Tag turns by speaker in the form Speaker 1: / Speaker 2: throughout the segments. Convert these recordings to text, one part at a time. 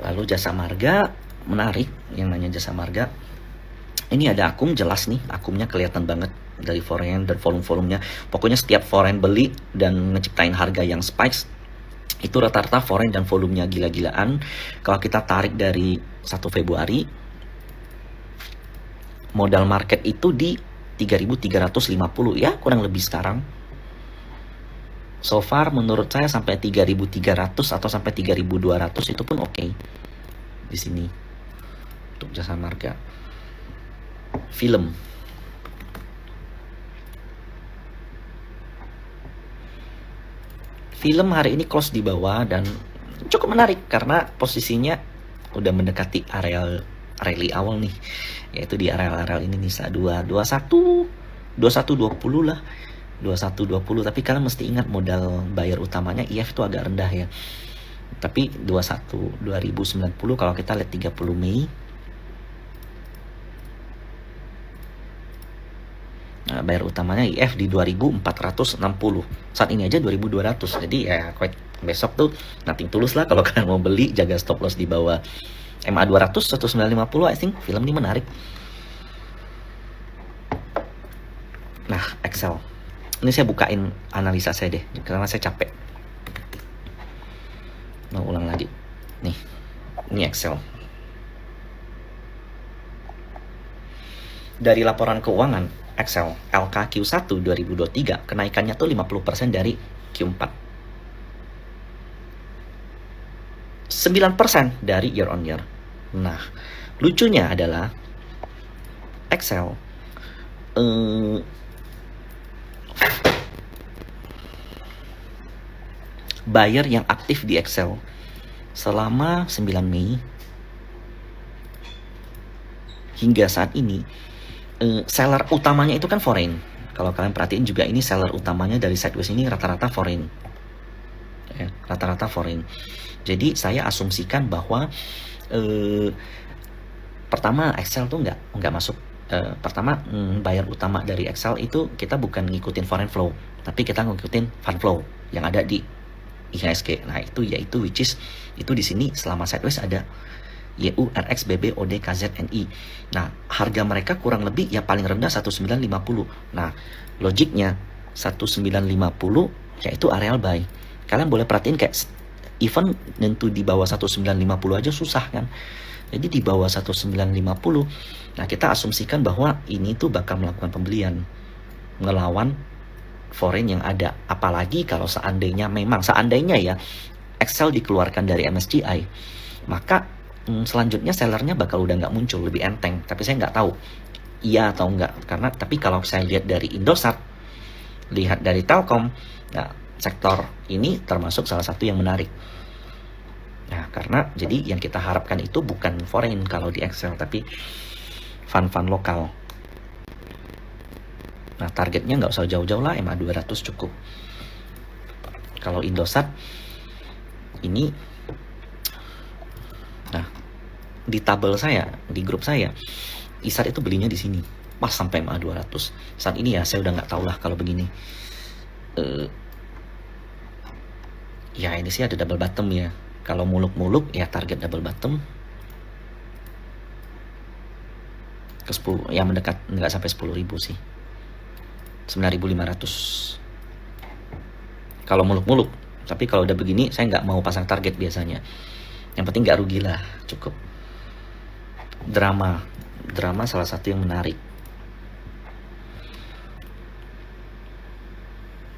Speaker 1: Lalu Jasa Marga, menarik yang nanya Jasa Marga. Ini ada akum jelas nih, akumnya kelihatan banget dari foreign dan volume-volumenya. Pokoknya setiap foreign beli dan ngeciptain harga yang spikes, itu rata-rata foreign dan volumenya gila-gilaan. Kalau kita tarik dari 1 Februari, modal market itu di 3.350 ya, kurang lebih sekarang. So far menurut saya sampai 3.300 atau sampai 3.200 itu pun oke. Di sini untuk Jasa Marga. Film hari ini close di bawah dan cukup menarik karena posisinya udah mendekati areal rally awal nih, yaitu di areal ini nih 2120 lah, 2120. Tapi kalian mesti ingat modal buyer utamanya IF itu agak rendah ya. Tapi 2090 kalau kita lihat 30 Mei. Nah, buyer utamanya IF di 2460. Saat ini aja 2200. Jadi ya besok tuh nothing tulus lah kalau kalian mau beli, jaga stop loss di bawah MA 200 1950. I think film ini menarik. Nah, Excel. Ini saya bukain analisa saya deh karena saya capek. Mau ulang lagi. Nih. Ini Excel. Dari laporan keuangan Excel LKQ1 2023 kenaikannya tuh 50% dari Q4, 9% dari year on year. Nah, lucunya adalah Excel buyer yang aktif di Excel selama 9 Mei hingga saat ini, seller utamanya itu kan foreign. Kalau kalian perhatiin juga ini seller utamanya dari sideways ini rata-rata foreign. Ya, rata-rata foreign. Jadi saya asumsikan bahwa pertama Excel tuh nggak masuk. Pertama buyer utama dari Excel itu kita bukan ngikutin foreign flow, tapi kita ngikutin fund flow yang ada di IHSG. Nah itu yaitu which is itu di sini selama sideways ada YU, RX, BB, OD, KZ, NI. Nah, harga mereka kurang lebih ya paling rendah 1950. Nah, logiknya 1950 yaitu areal buy. Kalian boleh perhatiin kayak even nentu di bawah 1950 aja susah kan. Jadi di bawah 1950. Nah, kita asumsikan bahwa ini tuh bakal melakukan pembelian ngelawan foreign yang ada. Apalagi kalau seandainya ya Excel dikeluarkan dari MSCI, maka selanjutnya sellernya bakal udah nggak muncul, lebih enteng. Tapi saya nggak tahu iya atau nggak, karena tapi kalau saya lihat dari Indosat, lihat dari Telkom, nah sektor ini termasuk salah satu yang menarik. Nah karena jadi yang kita harapkan itu bukan foreign kalau di Excel, tapi fund-fund lokal. Nah targetnya nggak usah jauh-jauh lah, MA 200 cukup. Kalau Indosat ini, nah di tabel saya, di grup saya, ISAR itu belinya di sini pas sampai MA 200. Saat ini ya saya udah nggak tahu lah kalau begini. Ya ini sih ada double bottom ya. Kalau muluk-muluk ya target double bottom ke 10 ya, mendekat, nggak sampai 10.000 sih, 9.500 kalau muluk-muluk. Tapi kalau udah begini saya nggak mau pasang target biasanya, yang penting nggak rugi lah, cukup. Drama salah satu yang menarik.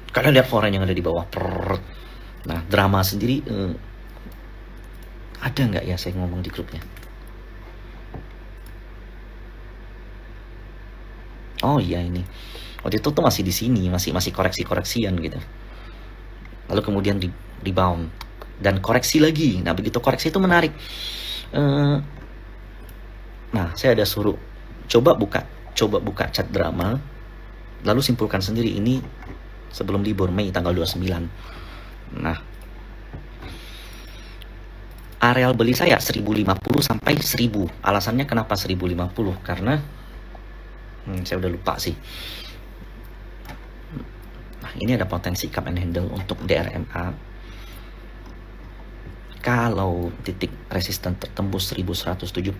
Speaker 1: Kalian lihat foreign yang ada di bawah. Nah drama sendiri ada nggak ya saya ngomong di grupnya? Oh iya, ini waktu itu tuh masih di sini, masih koreksi-koreksian gitu. Lalu kemudian rebound dan koreksi lagi. Nah begitu koreksi itu menarik. Nah saya ada suruh coba buka chat drama, lalu simpulkan sendiri ini sebelum libur Mei tanggal 29. Nah areal beli saya 1050 sampai 1000. Alasannya kenapa 1050? Karena saya udah lupa sih. Nah ini ada potensi cup and handle untuk DRMA. Kalau titik resisten tertembus 1170,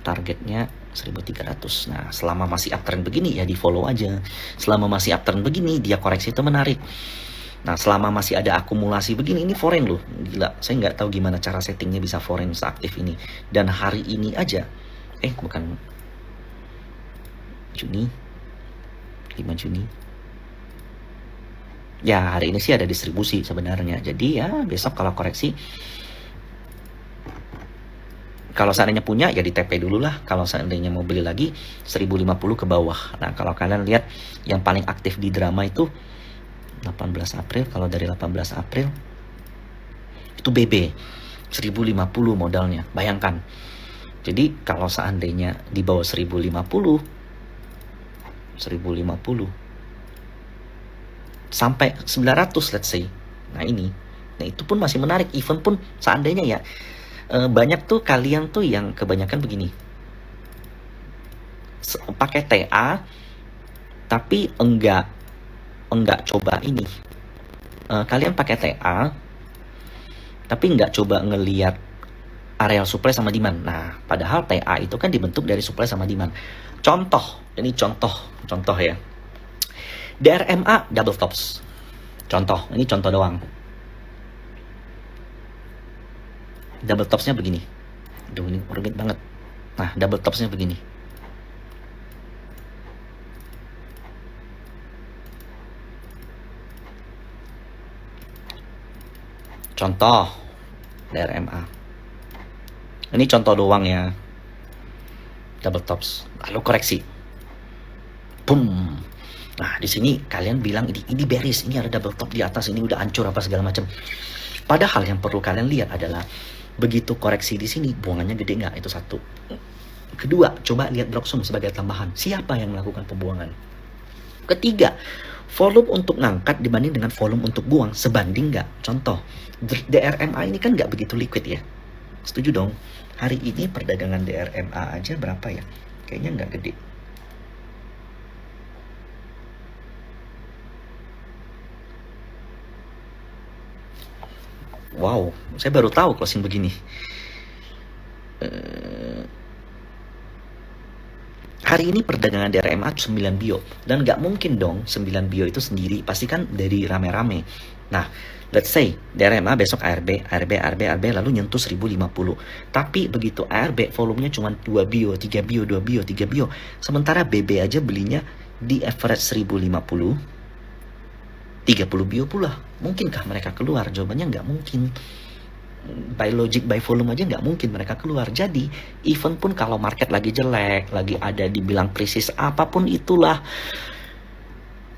Speaker 1: targetnya 1300. Nah, selama masih uptrend begini ya di follow aja. Selama masih uptrend begini dia koreksi itu menarik. Nah, selama masih ada akumulasi begini, ini foreign loh. Gila, saya nggak tahu gimana cara settingnya bisa foreign seaktif ini. Dan hari ini aja, bukan Juni, 5 Juni. Ya, hari ini sih ada distribusi sebenarnya. Jadi ya besok kalau koreksi, kalau seandainya punya ya di TP dulu lah. Kalau seandainya mau beli lagi 1050 ke bawah. Nah, kalau kalian lihat yang paling aktif di drama itu 18 April. Kalau dari 18 April itu BB 1050 modalnya. Bayangkan. Jadi kalau seandainya di bawah 1050 sampai 900 let's say. Nah, itu pun masih menarik. Even pun seandainya ya banyak tuh kalian tuh yang kebanyakan begini. Pakai TA tapi enggak coba ini. Kalian pakai TA tapi enggak coba ngelihat areal supply sama demand. Nah, padahal TA itu kan dibentuk dari supply sama demand. Contoh, ini contoh ya. DRMA double tops. Contoh, ini contoh doang. Double topsnya begini. Aduh, ini rumit banget. Nah, double topsnya begini. Contoh DRMA. Ini contoh doang ya. Double tops. Lalu koreksi. Boom. Nah, di sini kalian bilang ini bearish, ini ada double top di atas, ini udah hancur apa segala macam. Padahal yang perlu kalian lihat adalah begitu koreksi di sini buangannya gede nggak? Itu satu. Kedua, coba lihat block sum sebagai tambahan. Siapa yang melakukan pembuangan? Ketiga, volume untuk ngangkat dibanding dengan volume untuk buang sebanding nggak? Contoh, DRMA ini kan nggak begitu liquid ya. Setuju dong? Hari ini perdagangan DRMA aja berapa ya? Kayaknya nggak gede. Wow, saya baru tahu closing begini. Hari ini perdagangan DRMA 9 bio. Dan nggak mungkin dong 9 bio itu sendiri. Pasti kan dari rame-rame. Nah, let's say DRMA besok ARB lalu nyentuh 1050. Tapi begitu ARB volumenya cuma 2 bio, 3 bio, 2 bio, 3 bio. Sementara BB aja belinya di average 1050. 30 bio pula. Mungkinkah mereka keluar? Jawabannya nggak mungkin. By logic, by volume aja nggak mungkin mereka keluar. Jadi, even pun kalau market lagi jelek, lagi ada dibilang krisis, apapun itulah,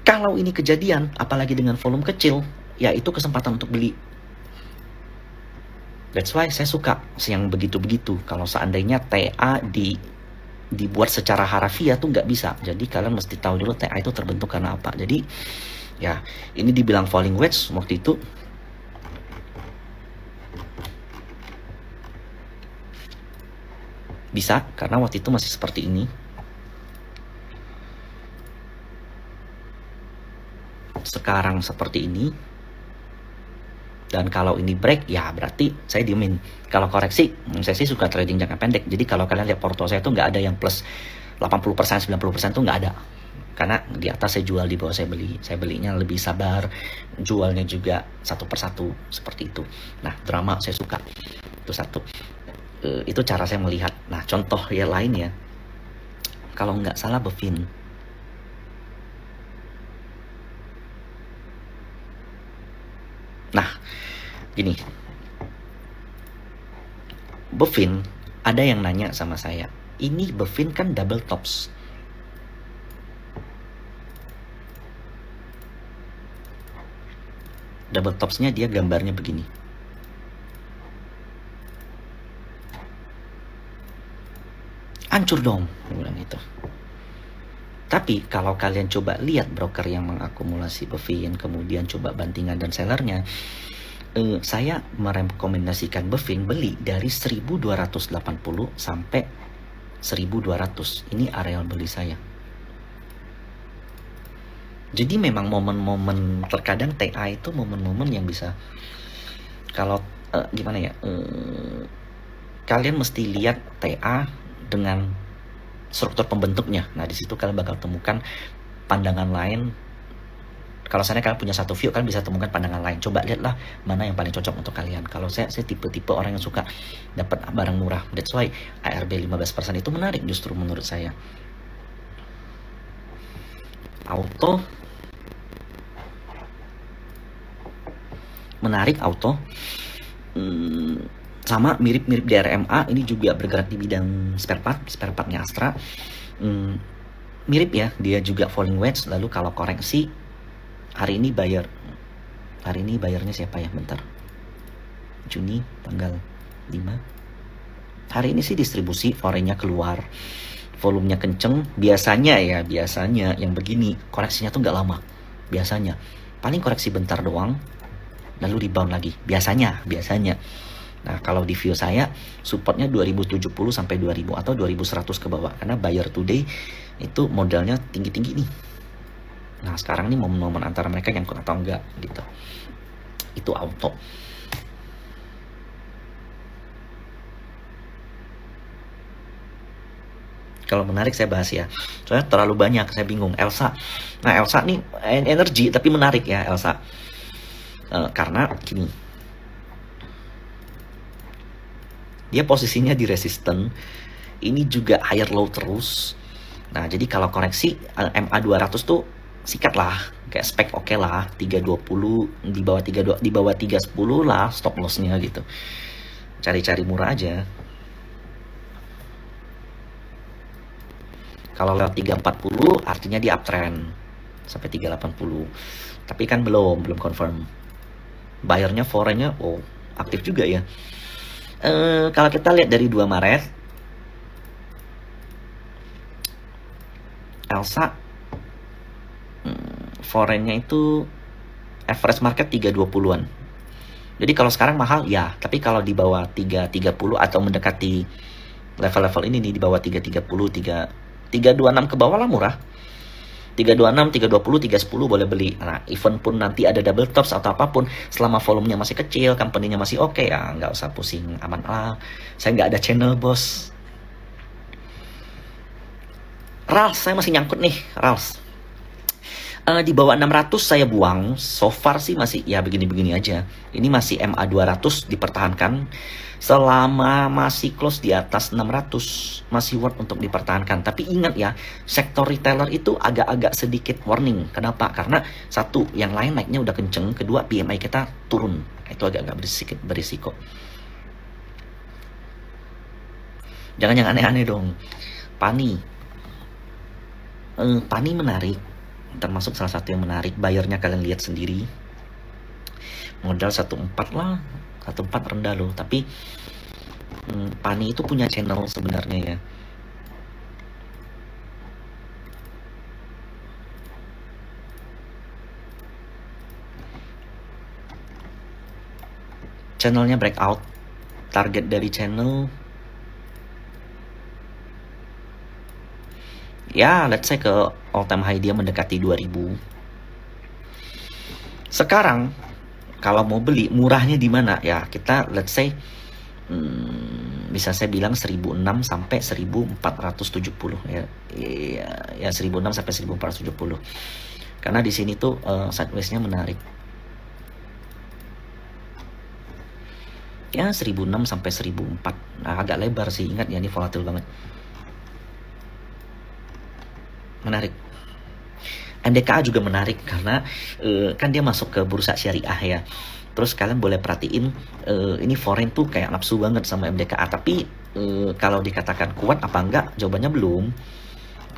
Speaker 1: kalau ini kejadian, apalagi dengan volume kecil, ya itu kesempatan untuk beli. That's why saya suka yang begitu-begitu. Kalau seandainya TA dibuat secara harafiah tuh nggak bisa. Jadi kalian mesti tahu dulu TA itu terbentuk karena apa. Jadi ya ini dibilang falling wedge waktu itu. Bisa, karena waktu itu masih seperti ini. Sekarang seperti ini. Dan kalau ini break, ya berarti saya diemin. Kalau koreksi, saya sih suka trading jangka pendek. Jadi kalau kalian lihat porto saya tuh nggak ada yang plus 80%, 90% tuh nggak ada. Karena di atas saya jual, di bawah saya beli. Saya belinya lebih sabar, jualnya juga satu persatu, seperti itu. Nah, drama saya suka. Itu satu. Itu cara saya melihat. Nah, contoh yang lain ya, kalau nggak salah Bevin. Nah, gini, Bevin, ada yang nanya sama saya, ini Bevin kan double tops. Double topsnya dia gambarnya begini. Hancur dong, dia bilang gitu. Tapi kalau kalian coba lihat broker yang mengakumulasi Bevin, kemudian coba bantingan dan sellernya, saya merekomendasikan Bevin beli dari 1280 sampai 1200. Ini areal beli saya. Jadi memang momen-momen, terkadang TA itu momen-momen yang bisa, kalau gimana ya, kalian mesti lihat TA dengan struktur pembentuknya. Nah, di situ kalian bakal temukan pandangan lain. Kalau saya kalian punya satu view, kalian bisa temukan pandangan lain. Coba lihatlah mana yang paling cocok untuk kalian. Kalau saya tipe-tipe orang yang suka dapat barang murah. That's why ARB 15% itu menarik justru menurut saya. Auto menarik, auto sama mirip-mirip DRMA, ini juga bergerak di bidang spare partnya Astra. Mirip ya, dia juga falling wedge. Lalu kalau koreksi, hari ini bayarnya siapa ya, bentar, Juni tanggal 5. Hari ini sih distribusi foreignnya keluar, volumenya kenceng. Biasanya yang begini koreksinya tuh nggak lama, biasanya paling koreksi bentar doang lalu rebound lagi, biasanya. Nah, kalau di view saya supportnya 2070 sampai 2000 atau 2100 ke bawah, karena buyer today itu modalnya tinggi-tinggi nih. Nah, sekarang nih momen-momen antara mereka nyangkut atau enggak gitu. Itu auto. Kalau menarik saya bahas ya, soalnya terlalu banyak, saya bingung. Elsa, nah Elsa nih energi tapi menarik ya Elsa, karena gini, dia posisinya di resisten, ini juga higher low terus. Nah, jadi kalau koreksi MA 200 tuh sikat lah, kayak spek oke lah, 320 di bawah 32, di bawah 310 lah stop lossnya gitu. Cari-cari murah aja. Kalau lewat 340 artinya di uptrend sampai 380. Tapi kan belum confirm. Bayarnya foreignnya aktif juga ya. Kalau kita lihat dari 2 Maret, Elsa foreignnya itu average market 320-an. Jadi kalau sekarang mahal ya, tapi kalau di bawah 330 atau mendekati level-level ini nih, di bawah 330, 326 ke bawah lah murah. 326, 320, 310 boleh beli. Nah, even pun nanti ada double tops atau apapun, selama volumenya masih kecil, company-nya masih oke, ya nggak usah pusing, aman lah. Saya nggak ada channel, bos. Rals, saya masih nyangkut nih, Rals. Di bawah 600 saya buang. So far sih masih ya begini-begini aja. Ini masih MA 200 dipertahankan. Selama masih close di atas 600, masih worth untuk dipertahankan. Tapi ingat ya, sektor retailer itu agak-agak sedikit warning. Kenapa? Karena satu, yang lain naiknya udah kenceng. Kedua, PMI kita turun. Itu agak-agak berisiko. Jangan yang aneh-aneh dong. Pani menarik, termasuk salah satu yang menarik. Bayarnya kalian lihat sendiri, modal 14 lah, 14 rendah loh. Tapi Pani itu punya channel sebenarnya ya. Channelnya breakout, target dari channel ya let's say ke all time high dia mendekati 2000. Sekarang kalau mau beli murahnya di mana ya, kita let's say bisa saya bilang 1006 sampai 1470 ya. Ya 1006 sampai 1470. Karena di sini tuh sideways-nya menarik. Ya 1006 sampai 1004. Nah, agak lebar sih, ingat ya ini volatil banget. Menarik. MDKA juga menarik karena kan dia masuk ke bursa syariah ya. Terus kalian boleh perhatiin ini foreign tuh kayak nafsu banget sama MDKA. Tapi kalau dikatakan kuat apa enggak, jawabannya belum.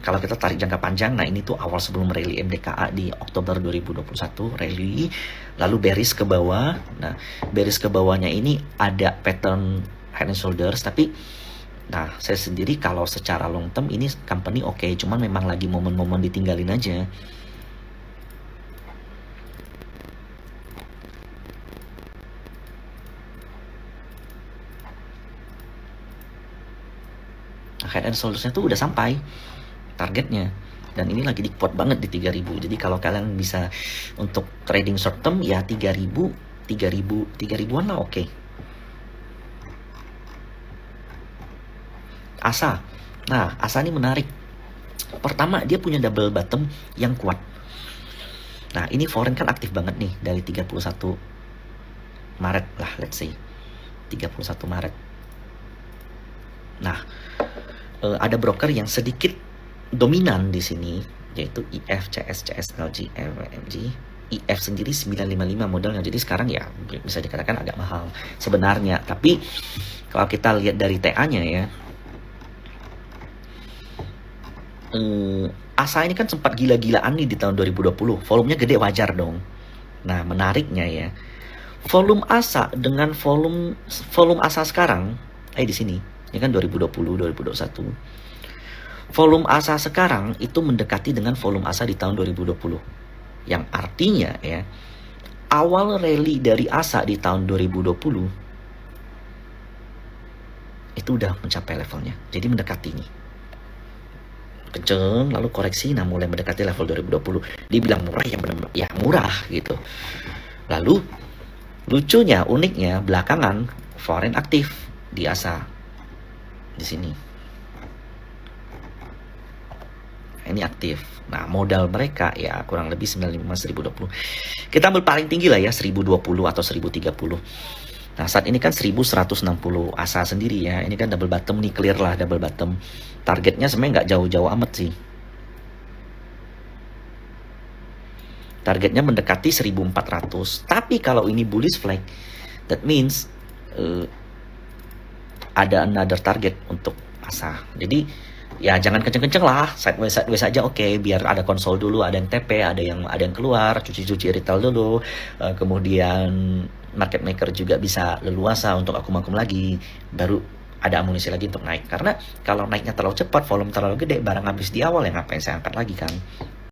Speaker 1: Kalau kita tarik jangka panjang, nah ini tuh awal sebelum rally MDKA di Oktober 2021, rally, lalu bearish ke bawah. Nah, bearish ke bawahnya ini ada pattern head and shoulders, tapi nah, saya sendiri kalau secara long term ini company oke, cuman memang lagi momen-momen ditinggalin aja. Nah, head and shouldersnya tuh udah sampai targetnya, dan ini lagi di quote banget di 3000. Jadi kalau kalian bisa untuk trading short term ya 3000, 3000, 3000-an lah oke. ASA. Nah, ASA ini menarik. Pertama, dia punya double bottom yang kuat. Nah, ini foreign kan aktif banget nih dari 31 Maret lah, let's say 31 Maret. Nah, ada broker yang sedikit dominan di sini, yaitu IF, CS, LG, MG. IF sendiri 955 modalnya, jadi sekarang ya bisa dikatakan agak mahal sebenarnya. Tapi kalau kita lihat dari TA-nya ya, ASA ini kan sempat gila-gilaan nih di tahun 2020, volumenya gede, wajar dong. Nah, menariknya ya, volume ASA dengan volume ASA sekarang, di sini, ini kan 2020, 2021. Volume ASA sekarang itu mendekati dengan volume ASA di tahun 2020. Yang artinya ya, awal rally dari ASA di tahun 2020 itu udah mencapai levelnya. Jadi mendekati nih. Kenceng, lalu koreksi, nah mulai mendekati level 2020. Dibilang murah, ya benar, ya murah gitu. Lalu lucunya, uniknya, belakangan foreign aktif di ASA di sini. Ini aktif. Nah, modal mereka ya kurang lebih 95 1020. Kita ambil paling tinggi lah ya, 1020 atau 1030. Nah, saat ini kan 1160 ASA sendiri ya. Ini kan double bottom nih, clear lah double bottom. Targetnya sebenarnya nggak jauh-jauh amat sih. Targetnya mendekati 1400. Tapi kalau ini bullish flag, that means ada another target untuk ASA. Jadi ya jangan kenceng-kenceng lah, sideways aja, oke, biar ada konsol dulu, ada yang TP, ada yang keluar, cuci-cuci retail dulu, kemudian market maker juga bisa leluasa untuk akum-akum lagi, baru ada amunisi lagi untuk naik. Karena kalau naiknya terlalu cepat, volume terlalu gede, barang habis di awal, ya ngapain saya angkat lagi kan.